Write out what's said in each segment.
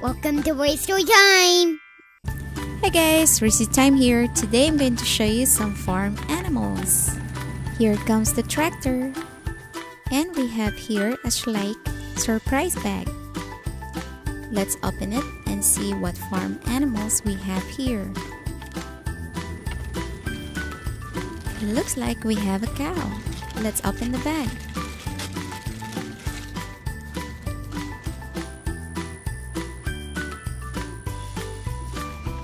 Welcome to Toy Story Time! Hi guys, Receipt Time here. Today I'm going to show you some farm animals. Here comes the tractor. And we have here a Schleich surprise bag. Let's open it and see what farm animals we have here. It looks like we have a cow. Let's open the bag.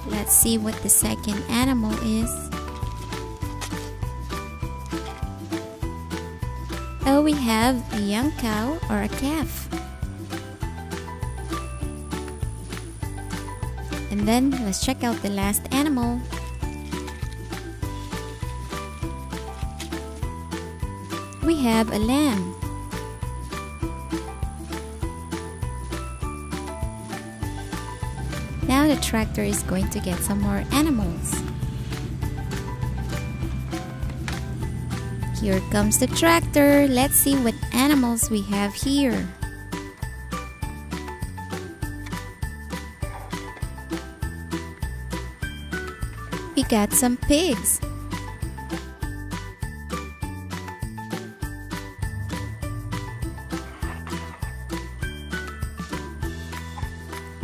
Let's see what the second animal is. Oh, we have a young cow or a calf. And then let's check out the last animal. We have a lamb. Now the tractor is going to get some more animals. Here comes the tractor. Let's see what animals we have here. We got some pigs.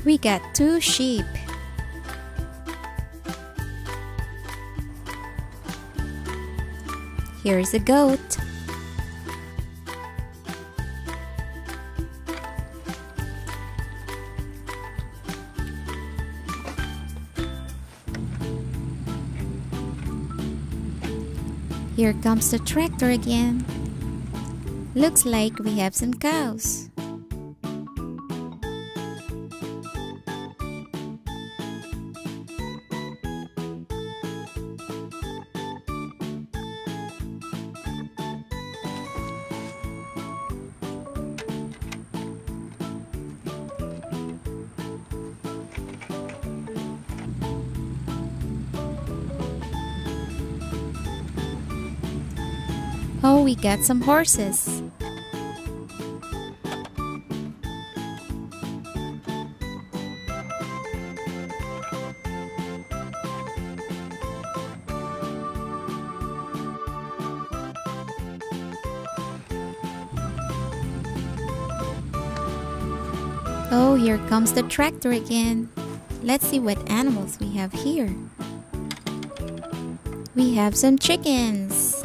We got 2 sheep. Here's a goat. Here comes the tractor again. Looks like we have some cows. Oh, we got some horses. Oh, here comes the tractor again. Let's see what animals we have here. We have some chickens.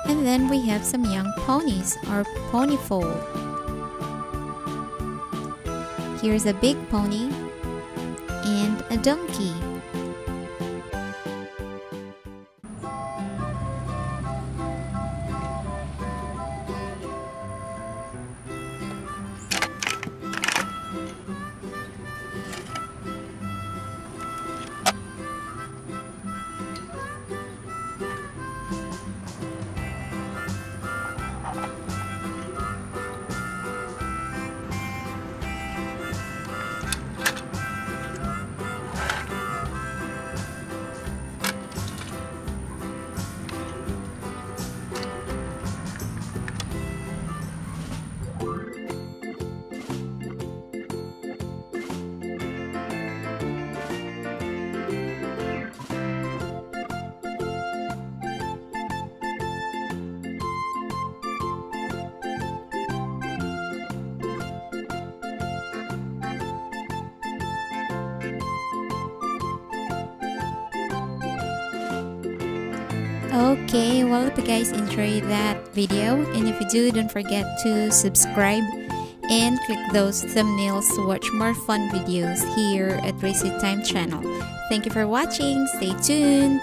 And then we have some young ponies or pony foal. Here's a big pony and a donkey. Okay, well, if you guys enjoyed that video, and if you do, don't forget to subscribe and click those thumbnails to watch more fun videos here at Receipt Time channel. Thank you for watching. Stay tuned.